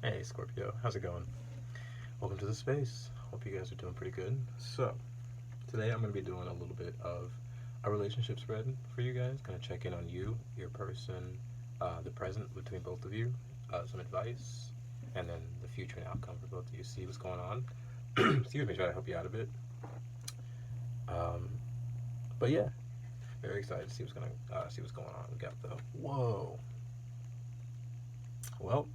Hey Scorpio, how's it going? Welcome to the space. Hope you guys are doing pretty good. So, today I'm going to be doing a little bit of a relationship spread for you guys. Going to check in on you, your person, the present between both of you, some advice, and then the future and outcome for both of you. See what's going on. Excuse me, try to help you out a bit. But yeah, very excited to see what's going on. We got the whoa. Well,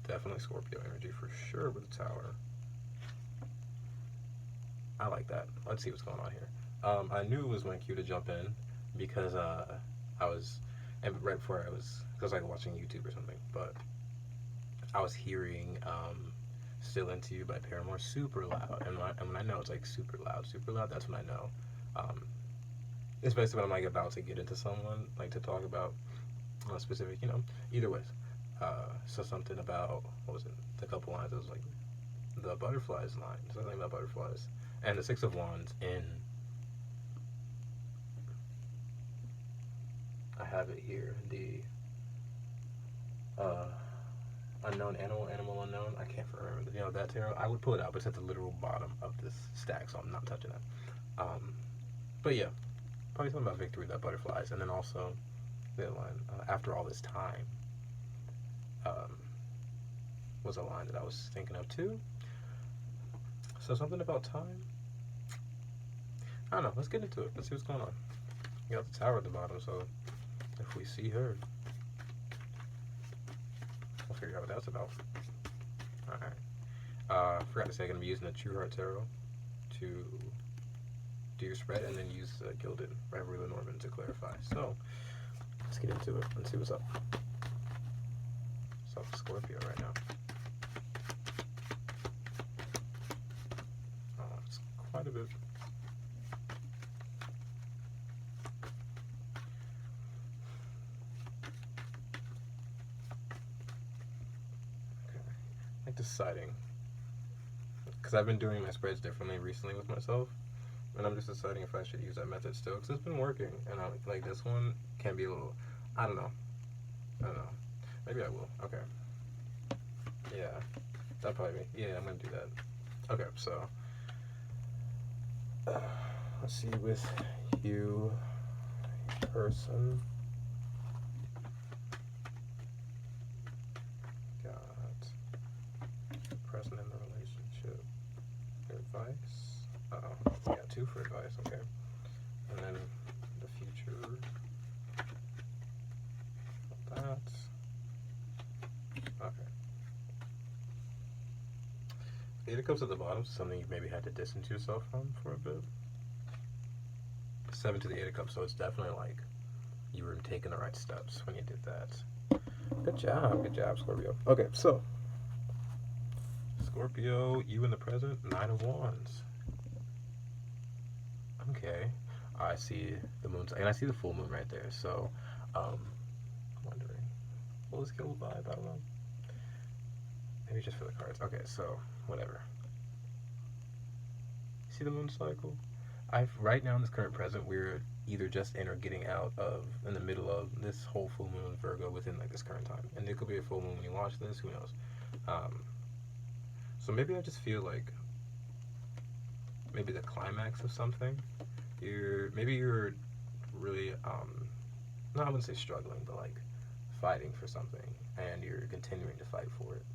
definitely Scorpio energy for sure with the Tower. I like that. Let's see what's going on here. I knew it was my cue to jump in because I was, and right before because I was like watching YouTube or something, but I was hearing Still Into You by Paramore super loud. And when I know it's like super loud, that's when I know. Especially when I'm like about to get into someone, like to talk about a specific, either ways. So something about, what was it? A couple lines. It was like the butterflies line. Something about butterflies. And the Six of Wands in, I have it here, the unknown animal unknown. I can't remember. That tarot. I would pull it out, but it's at the literal bottom of this stack, so I'm not touching that. But yeah, probably something about victory, that butterflies, and then also the line, after all this time, was a line that I was thinking of too. So something about time. I don't know. Let's get into it. Let's see what's going on. You got the Tower at the bottom, so if we see her, we'll figure out what that's about. Alright. Forgot to say I'm going to be using the True Heart Tarot to do your spread, and then use Gilded, Reverie, Lenormand to clarify. So, let's get into it and see what's up. What's up with Scorpio right now? Oh, it's quite a bit. Deciding, because I've been doing my spreads differently recently with myself, and I'm just deciding if I should use that method still, because it's been working, and I like this one can be a little, I don't know, maybe I will. Okay, yeah, that'll probably be, yeah, I'm gonna do that. Okay, so let's see, with you, person, present in the relationship, advice. We got two for advice, okay. And then the future, that. Okay. Eight of Cups at the bottom, something you maybe had to distance yourself from for a bit. 7 to the 8 of Cups, so it's definitely like you were taking the right steps when you did that. Good job, Scorpio. Okay, so Scorpio, you in the present, 9 of Wands. Okay, I see the moon, and I see the full moon right there. So, I'm wondering, will this kill the vibe? I don't know. Maybe just for the cards. Okay, so whatever. See the moon cycle? Right now in this current present, we're either just in or getting out of, in the middle of this whole full moon Virgo within like this current time, and it could be a full moon when you watch this. Who knows? So maybe I just feel like maybe the climax of something. Maybe you're really no, I wouldn't say struggling, but like fighting for something, and you're continuing to fight for it.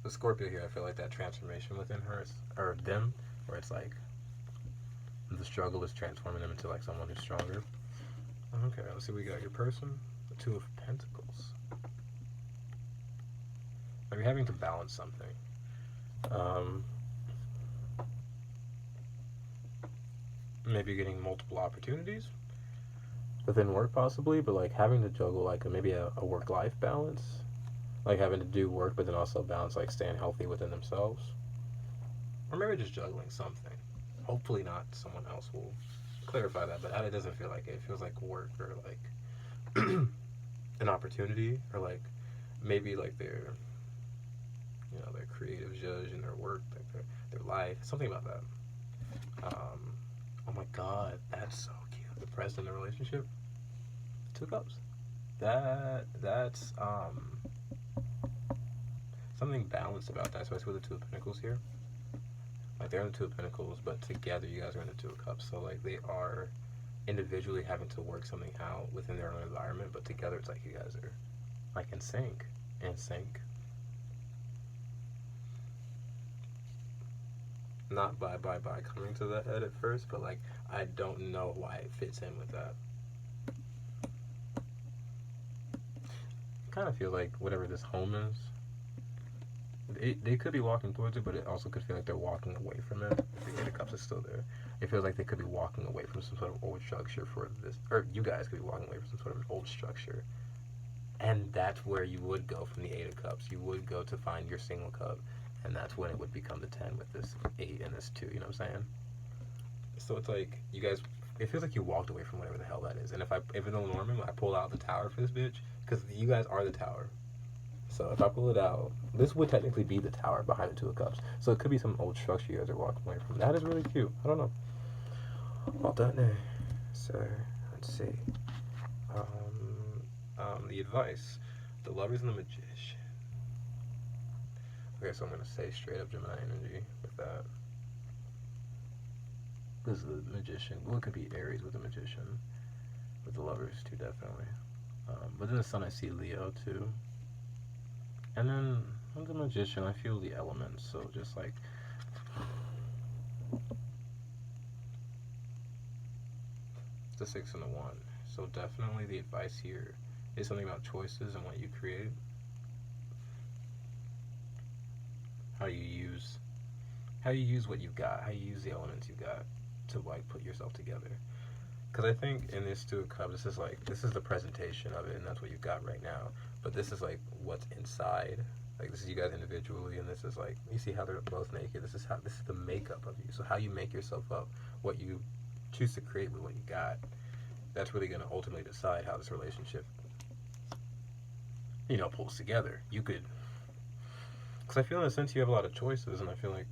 The Scorpio here, I feel like that transformation within her or them, where it's like the struggle is transforming them into like someone who's stronger. Okay, let's see. We got your person, the Two of Pentacles. Are you having to balance something? Maybe getting multiple opportunities within work, possibly, but like having to juggle like maybe a work-life balance, like having to do work, but then also balance like staying healthy within themselves, or maybe just juggling something. Hopefully, not. Someone else will clarify that, but it doesn't feel like it. It feels like work or like an opportunity, or like maybe like their creative judge in their work, like their life, something about that. Oh my god, that's so cute. The rest in the relationship. Two of Cups. That's something balanced about that, especially with the Two of Pentacles here. Like, they're in the Two of Pentacles, but together you guys are in the Two of Cups. So, like, they are individually having to work something out within their own environment, but together it's like you guys are, like, in sync. Not by coming to that head at first, but, like, I don't know why it fits in with that. I kind of feel like whatever this home is, they could be walking towards it, but it also could feel like they're walking away from it. If the Eight of Cups is still there, it feels like they could be walking away from some sort of old structure for this, or you guys could be walking away from some sort of old structure. And that's where you would go from the Eight of Cups. You would go to find your single cup, and that's when it would become the 10 with this 8 and this 2, you know what I'm saying? So it's like, you guys, it feels like you walked away from whatever the hell that is. And if it's a Lenormand, I pull out the Tower for this bitch, because you guys are the Tower. So if I pull it out, this would technically be the Tower behind the Two of Cups. So it could be some old structure you guys are walking away from. That is really cute. I don't know. Well done. So, let's see. The advice. The Lovers and the Magician. Okay, so I'm going to say straight up Gemini energy with that. This is the Magician. Well, it could be Aries with the Magician. With the Lovers, too, definitely. But then the Sun, I see Leo, too. And then, with the Magician, I feel the elements. So, just like... the 6 and the 1. So, definitely the advice here is something about choices and what you create. How you use what you've got, how you use the elements you got to, like, put yourself together. Because I think in this Two of Cups, this is the presentation of it, and that's what you've got right now. But this is like what's inside. Like, this is you guys individually, and this is like, you see how they're both naked. This is the makeup of you. So how you make yourself up, what you choose to create with what you got, that's really going to ultimately decide how this relationship, you know, pulls together. You could, because I feel in a sense you have a lot of choices, and I feel like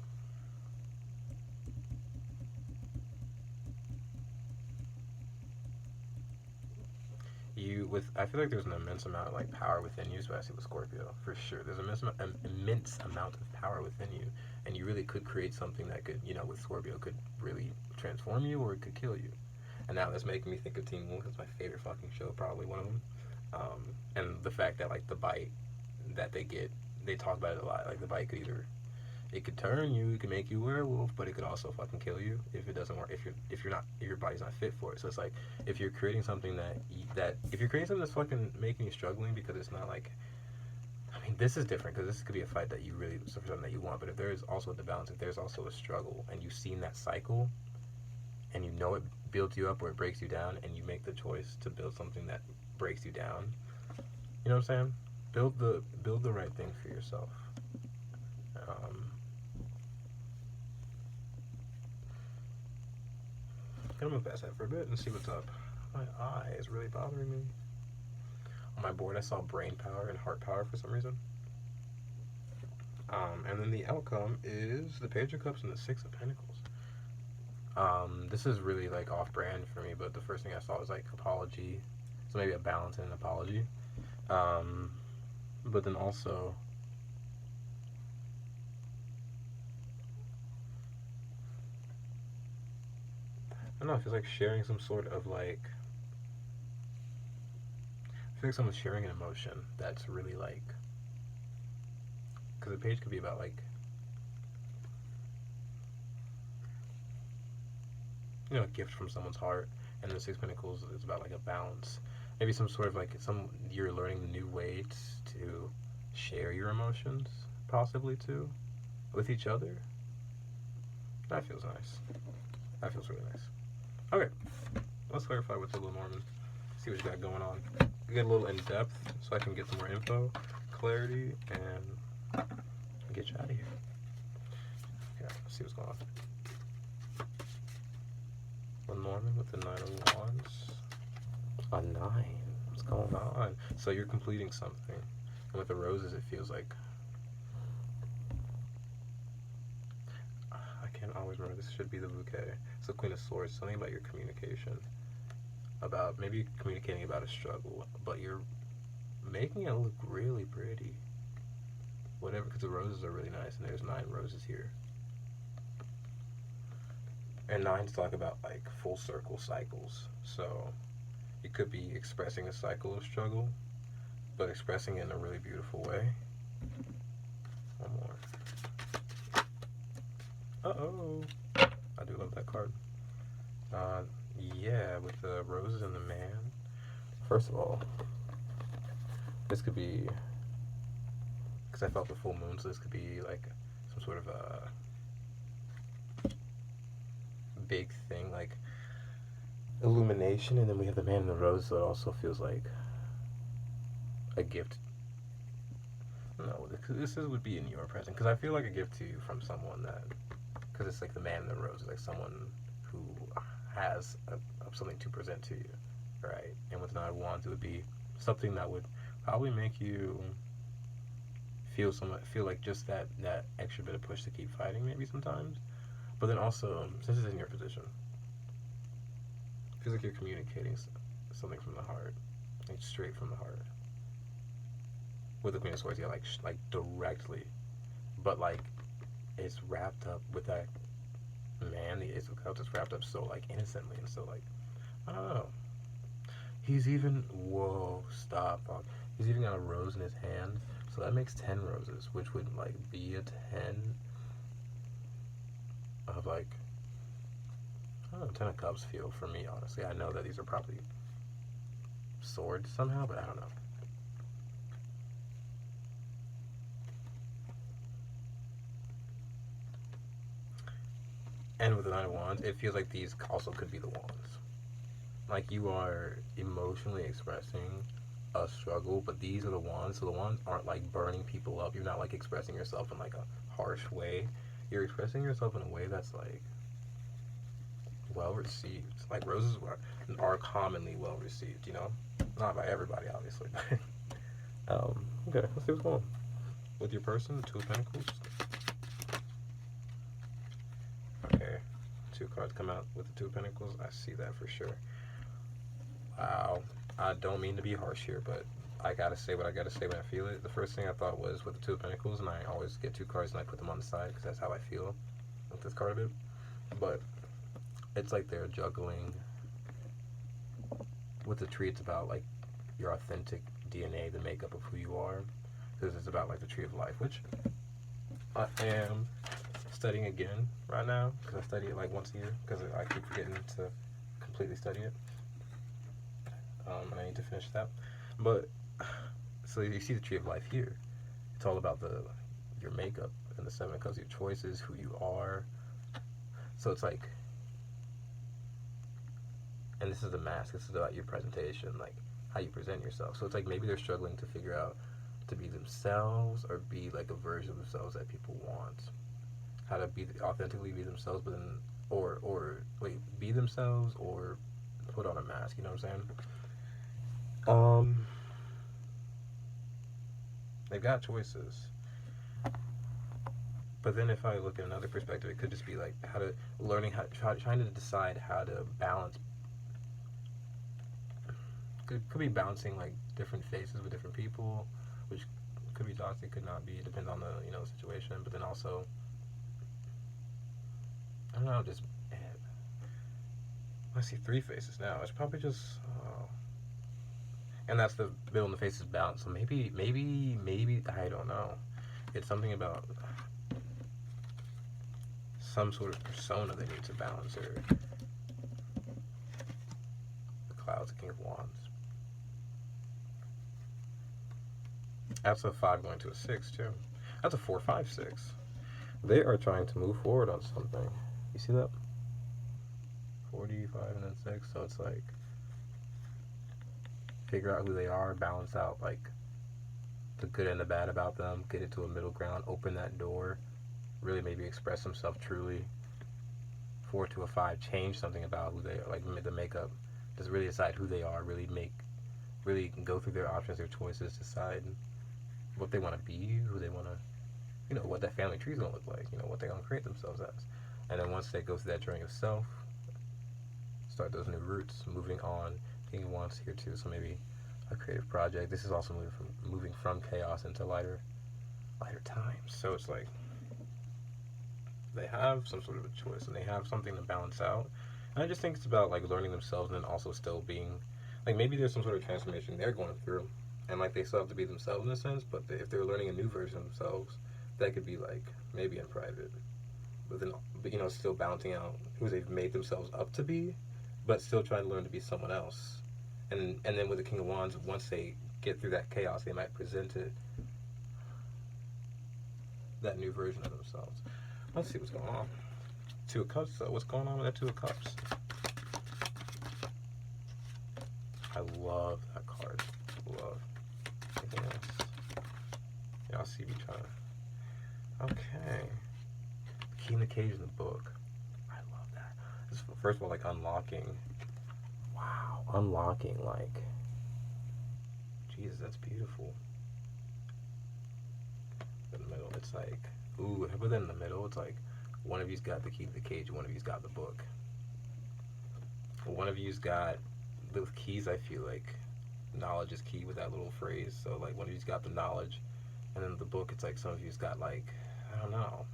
I feel like there's an immense amount of, like, power within you, especially with Scorpio, for sure. There's an immense amount of power within you, and you really could create something that could, you know, with Scorpio, could really transform you, or it could kill you. And now that's making me think of Teen Wolf. It's my favorite fucking show, probably one of them. And the fact that, like, the bite that they get, they talk about it a lot. Like, the bite could either, it could turn you, it could make you a werewolf, but it could also fucking kill you if it doesn't work, if your body's not fit for it. So it's like, if you're creating something if you're creating something that's fucking making you struggling because it's not like, I mean, this is different because this could be a fight that you really, for something that you want, but if there is also the balance, if there's also a struggle and you've seen that cycle and you know it builds you up or it breaks you down, and you make the choice to build something that breaks you down, you know what I'm saying? Build the right thing for yourself. I'm gonna move past that for a bit and see what's up. My eye is really bothering me. On my board, I saw brain power and heart power for some reason. And then the outcome is the Page of Cups and the Six of Pentacles. This is really, like, off-brand for me, but the first thing I saw was, like, apology. So maybe a balance and an apology. But then also, I don't know, it feels like sharing some sort of, like, I feel like someone's sharing an emotion that's really, like, because the page could be about, like, you know, a gift from someone's heart, and the Six of Pentacles is about, like, a balance. Maybe some sort of, like, you're learning a new way to share your emotions, possibly, too, with each other. That feels nice. That feels really nice. Okay, let's clarify with the Lenormand. See what you got going on. Get a little in depth so I can get some more info, clarity, and get you out of here. Yeah, let's see what's going on. Lenormand with the Nine of Wands. A 9. What's going on? So you're completing something. And with the roses, it feels like, I can't always remember. This should be the bouquet. So Queen of Swords, something about your communication. about maybe communicating about a struggle, but you're making it look really pretty. Whatever, because the roses are really nice, and there's 9 roses here. And 9s talk about like full circle cycles. So you could be expressing a cycle of struggle, but expressing it in a really beautiful way. One more. Uh-oh. I do love that card. Yeah, with the roses and the man. First of all, this could be, because I felt the full moon, so this could be like some sort of a big thing, like illumination, and then we have the man in the rose, so it also feels like a gift. No, this would be in your present, because I feel like a gift to you from someone that, because it's like the man in the rose, like someone who has something to present to you, right? And with 9 of Wands, it would be something that would probably make you feel like just that extra bit of push to keep fighting, maybe sometimes. But then also, since it's in your position, it feels like you're communicating something from the heart, like straight from the heart. With the Queen of Swords, yeah, like directly, but like it's wrapped up with that man. The Ace of Cups is wrapped up so like innocently, and so like I don't know. He's even stop. He's even got a rose in his hand, so that makes 10 roses, which would like be a 10 of like, I don't know, 10 of Cups feel for me, honestly. I know that these are probably swords somehow, but I don't know. And with the 9 of Wands, it feels like these also could be the Wands. Like you are emotionally expressing a struggle, but these are the Wands, so the Wands aren't like burning people up. You're not like expressing yourself in like a harsh way. You're expressing yourself in a way that's like well received. Like roses are commonly well received, you know? Not by everybody, obviously. Okay, let's see what's going on. With your person, the 2 of Pentacles. Okay, 2 cards come out with the 2 of Pentacles. I see that for sure. Wow. I don't mean to be harsh here, but I gotta say what I gotta say when I feel it. The first thing I thought was with the 2 of Pentacles, and I always get 2 cards and I put them on the side because that's how I feel with this card a bit. But it's like they're juggling. With the tree, it's about like your authentic DNA, the makeup of who you are. Because it's about like the tree of life, which I am studying again right now because I study it like once a year because I keep forgetting to completely study it. And I need to finish that. But so you see the tree of life here. It's all about your makeup, and the 7 because your choices, who you are. So it's like, and this is the mask. This is about your presentation, like how you present yourself. So it's like maybe they're struggling to figure out to be themselves or be like a version of themselves that people want. How to authentically be themselves, but then be themselves or put on a mask. You know what I'm saying? They've got choices. But then if I look at another perspective, it could just be like trying to decide how to balance. Could be balancing like different faces with different people, which could be toxic, could not be. It depends on the situation. But then also, I don't know, just I see 3 faces now. It's probably just and that's the middle and the face is balanced. So maybe I don't know. It's something about some sort of persona they need to balance. Or the Clouds, the King of Wands. That's a 5 going to a 6 too. That's a 4, 5, 6. They are trying to move forward on something. You see that? 45 and then 6. So it's like figure out who they are, balance out like the good and the bad about them, get it to a middle ground, open that door, really maybe express themselves truly. 4 to a 5, change something about who they are, like the makeup. Just really decide who they are, really go through their options, their choices, decide what they want to be, who they want to, what that family tree is going to look like, what they're going to create themselves as. And then once they go through that journey of self, start those new roots, moving on, King of Wands here too, so maybe a creative project. This is also moving from chaos into lighter times. So it's like they have some sort of a choice, and they have something to balance out. And I just think it's about like learning themselves, and then also still being like, maybe there's some sort of transformation they're going through, and like they still have to be themselves in a sense. But if they're learning a new version of themselves, that could be like maybe in private, but then, you know, still balancing out who they've made themselves up to be, but still trying to learn to be someone else. And then with the King of Wands, once they get through that chaos, they might present it, that new version of themselves. Let's see what's going on. Two of Cups. So what's going on with that Two of Cups? I love that card. Love. Anything else? Y'all see me trying to. Okay. Key in the Cage in the book. I love that. This is, first of all, like unlocking. Wow. Unlocking, like. Jesus, that's beautiful. In the middle, it's like. Ooh, but then in the middle, it's like one of you's got the key to the cage, one of you's got the book. One of you's got the keys. I feel like knowledge is key with that little phrase. So like one of you's got the knowledge, and then the book, it's like some of you's got like, I don't know,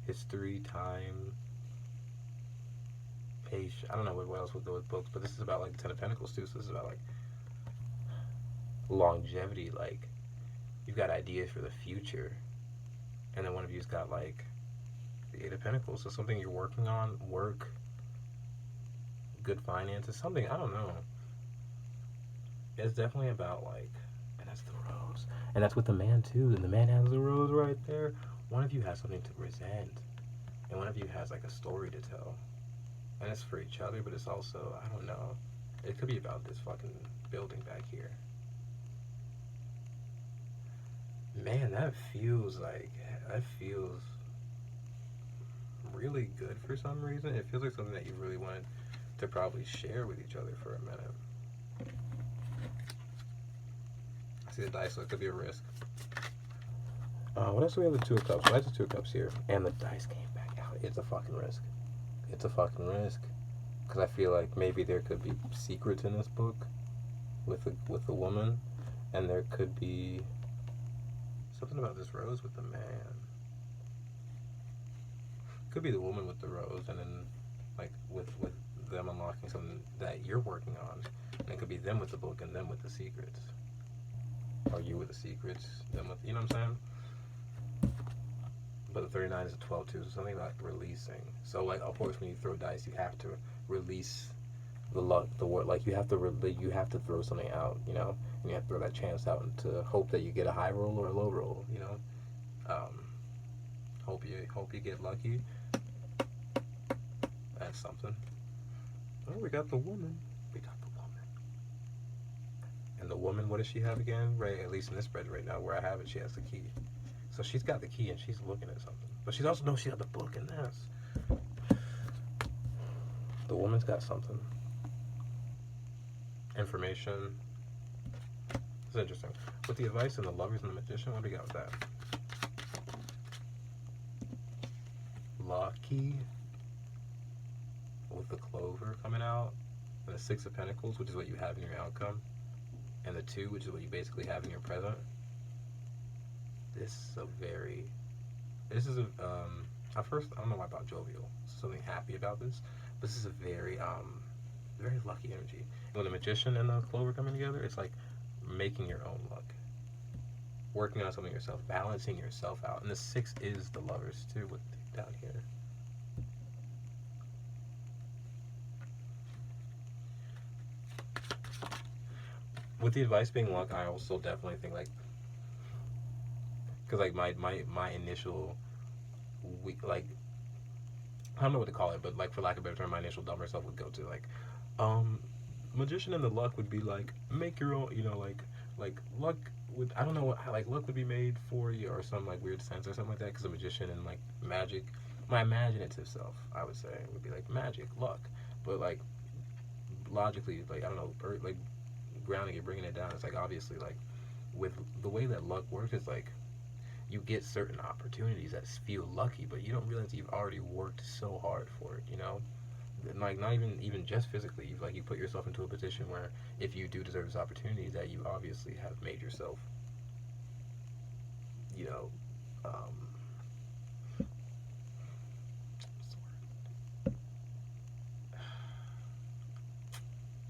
history, time, patience. I don't know what else would go with books, but this is about like the Ten of Pentacles too. So this is about like longevity, like you've got ideas for the future, and then one of you's got like the Eight of Pentacles. So something you're working on, work, good finances, something, I don't know. It's definitely about like, and that's the rose, and that's with the man too. And the man has the rose right there. One of you has something to present, and one of you has like a story to tell, and it's for each other, but it's also, I don't know, it could be about this fucking building back here. Man, that feels really good for some reason. It feels like something that you really wanted to probably share with each other for a minute. I see the dice, so it could be a risk. What else do we have? The Two of Cups. Why is the Two of Cups here? And the dice came back out. It's a fucking risk. It's a fucking risk. Because I feel like maybe there could be secrets in this book with the woman, and there could be something about this rose with the man. Could be the woman with the rose, and then like with them unlocking something that you're working on, and it could be them with the book and them with the secrets, or you with the secrets, them with, you know what I'm saying? But the 39 is a 12 too, so something about releasing. So like, of course, when you throw dice, you have to release the luck, the word, like you have to throw something out, you know, and you have to throw that chance out to hope that you get a high roll or a low roll, you know. Hope you get lucky. That's something. Oh, we got the woman. We got the woman. And the woman, what does she have again? Right, at least in this spread right now where I have it, she has the key. So she's got the key and she's looking at something. But she's also, no, she got the book in this. The woman's got something. Information. It's interesting. With the advice and the lovers and the magician, what do we got with that? Lucky. With the clover coming out. And the Six of Pentacles, which is what you have in your outcome. And the Two, which is what you basically have in your present. This is a at first, I don't know why about jovial. Something happy about this. But this is a very lucky energy. And when the magician and the clover coming together, it's like making your own luck. Working on something yourself, balancing yourself out. And the Six is the lovers too, with down here. With the advice being luck, I also definitely think like, because like my initial week, like, I don't know what to call it, but like for lack of a better term, my initial dumber self would go to like, magician and the luck would be like, make your own, you know, like luck would, I don't know what, like luck would be made for you or some like weird sense or something like that, because a magician and like magic, my imaginative self, I would say, would be like magic, luck, but like logically, like, I don't know, or like grounding it, bringing it down, it's like obviously like with the way that luck works, it's like you get certain opportunities that feel lucky, but you don't realize you've already worked so hard for it, you know? like not even just physically. You put yourself into a position where if you do deserve this opportunity, that you obviously have made yourself, you know,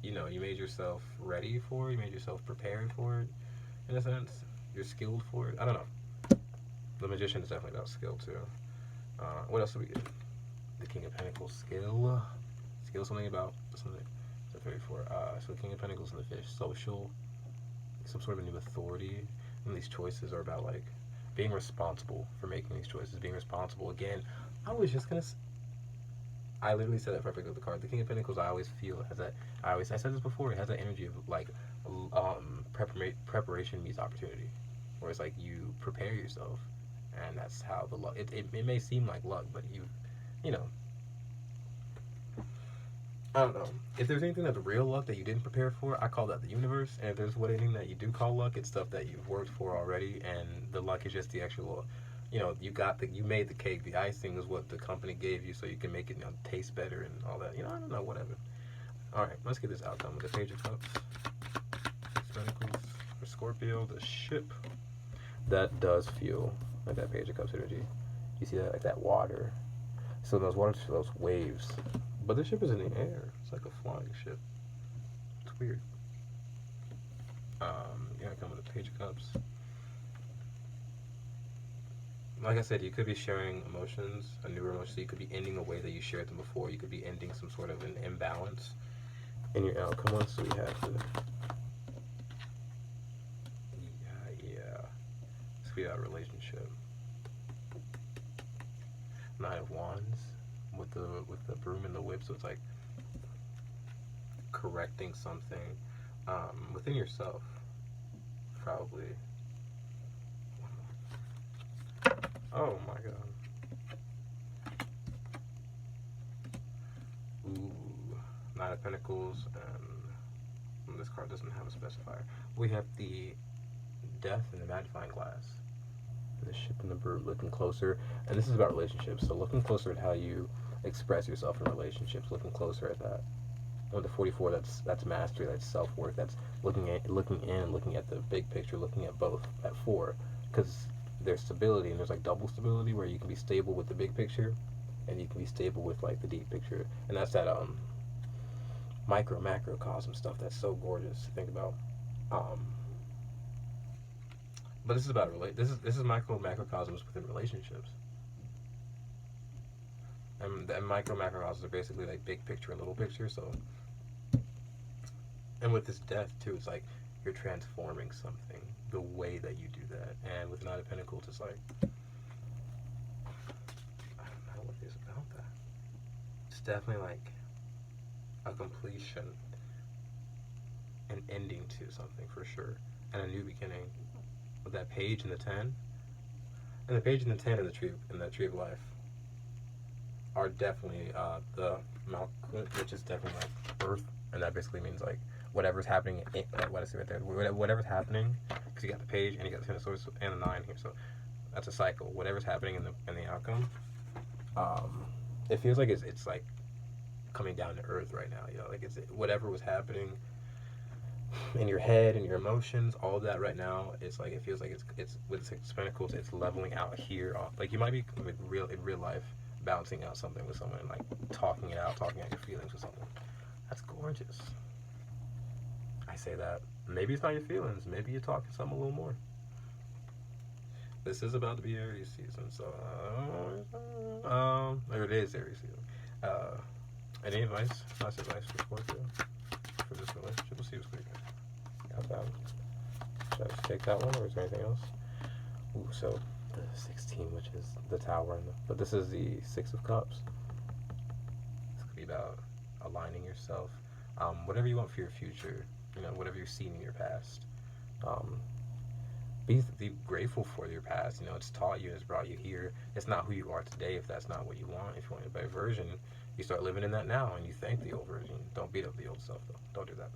you know, you made yourself ready for it. You made yourself prepared for it. In a sense, you're skilled for it. I don't know. The Magician is definitely about skill too. What else do we get? The King of Pentacles, skill, something about something. So 34. So the King of Pentacles and the Fish, social, some sort of a new authority. And these choices are about like being responsible for making these choices. Being responsible. Again, I was just gonna. I literally said that perfectly with the card. The King of Pentacles, I always feel has that. I said this before. It has that energy of like, preparation meets opportunity, where it's like you prepare yourself, and that's how the luck. It may seem like luck, but you know. I don't know. If there's anything that's real luck that you didn't prepare for, I call that the universe. And if there's anything that you do call luck, it's stuff that you've worked for already, and the luck is just the actual. You know, you made the cake. The icing is what the company gave you, so you can make it, you know, taste better and all that. You know, I don't know, whatever. All right, let's get this outcome with the Page of Cups, Six of Pentacles for Scorpio, the ship. That does feel like that Page of Cups energy. You see that, like that water. So those waters feel those waves, but the ship is in the air. It's like a flying ship. It's weird. You're gonna come with the Page of Cups. Like I said, you could be sharing emotions, a newer emotion. So you could be ending the way that you shared them before. You could be ending some sort of an imbalance in your outcome. So we have to, yeah. So we got a relationship. Nine of Wands with the broom and the whip. So it's like correcting something within yourself, probably. Oh my god. Ooh. Nine of Pentacles, and this card doesn't have a specifier. We have the Death and the Magnifying Glass. And the ship and the bird looking closer. And this is about relationships. So looking closer at how you express yourself in relationships. Looking closer at that. With the 44, that's mastery, that's self-worth. That's looking in, looking at the big picture, looking at both at 4. Because there's stability, and there's like double stability where you can be stable with the big picture and you can be stable with like the deep picture, and that's that macrocosm stuff that's so gorgeous to think about. But this is about this is macrocosms within relationships, and macrocosms are basically like big picture and little picture. So, and with this death too, it's like you're transforming something the way that you do that. And with Nine of Pentacles, it's like, I don't know what it is about that. It's definitely like a completion, an ending to something for sure, and a new beginning. With that Page and the 10, and the Page and the 10 and the Tree of Life are definitely the Malkuth, which is definitely like Earth, and that basically means like whatever's happening. What I see right there, whatever's happening, because you got the Page and you got the 10 of Swords and the 9 here, so that's a cycle. Whatever's happening in the outcome, it feels like it's like coming down to earth right now. You know, like it's whatever was happening in your head and your emotions, all of that right now. It's like it feels like it's with Six of Pentacles, it's leveling out here. Like you might be in real life balancing out something with someone, like talking out your feelings with someone. That's gorgeous. I say that. Maybe it's not your feelings. Maybe you're talking something a little more. This is about to be Aries season, so or it is Aries season. Any advice? Last advice for Scorpio for this relationship? We'll see what's going on. Got that. Should I just take that one, or is there anything else? Ooh, so the 16, which is the Tower, but this is the 6 of Cups. This could be about aligning yourself, whatever you want for your future. You know, whatever you've seen in your past. Be grateful for your past. You know, it's taught you, it's brought you here. It's not who you are today if that's not what you want. If you want a better version, you start living in that now, and you thank the old version. Don't beat up the old self, though. Don't do that.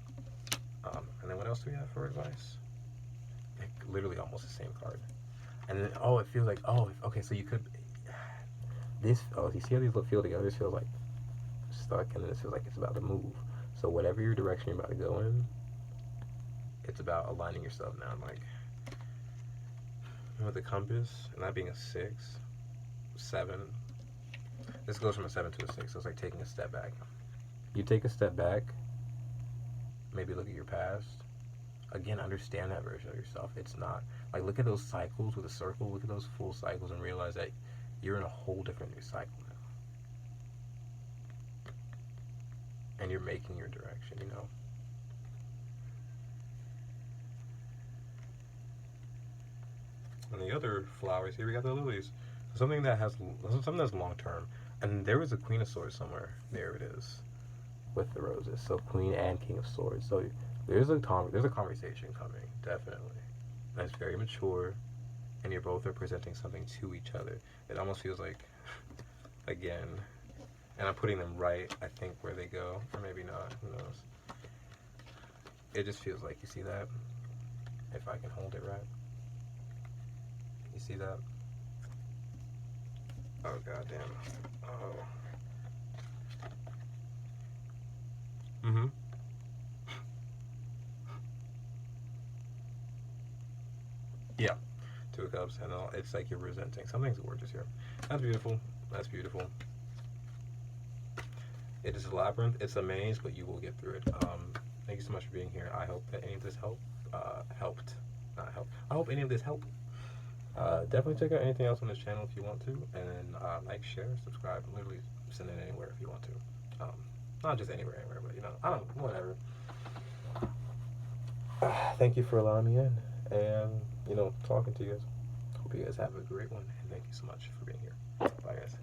And then what else do we have for advice? Like, literally almost the same card. And then, it feels like, okay, so you could, you see how these feel together? This feels like stuck, and then it feels like it's about to move. So whatever your direction you're about to go in, it's about aligning yourself now. Like with the compass, and that being a 6, 7. This goes from a 7 to a 6, so it's like taking a step back. You take a step back, maybe look at your past. Again, understand that version of yourself. It's not, like, look at those cycles with a circle, look at those full cycles and realize that you're in a whole different new cycle now. And you're making your direction, you know? And the other flowers here, we got the lilies. Something that's long term. And there was a Queen of Swords somewhere. There it is, with the roses. So Queen and King of Swords. So there's a conversation coming, definitely. And it's very mature, and you both are presenting something to each other. It almost feels like, again, and I'm putting them right, I think, where they go, or maybe not. Who knows? It just feels like, you see that? If I can hold it right. You see that? Oh, goddamn. Oh. Mm-hmm. Yeah. Two of Cups, and all. It's like you're resenting. Something's gorgeous here. That's beautiful. That's beautiful. It is a labyrinth. It's a maze, but you will get through it. Thank you so much for being here. I hope that any of this helped. I hope any of this helped. Definitely check out anything else on this channel if you want to, and like, share, subscribe, literally send it anywhere if you want to. Not just anywhere, but you know, I don't know, whatever. Thank you for allowing me in, and you know, talking to you guys. Hope you guys have a great one, and thank you so much for being here. Bye, guys.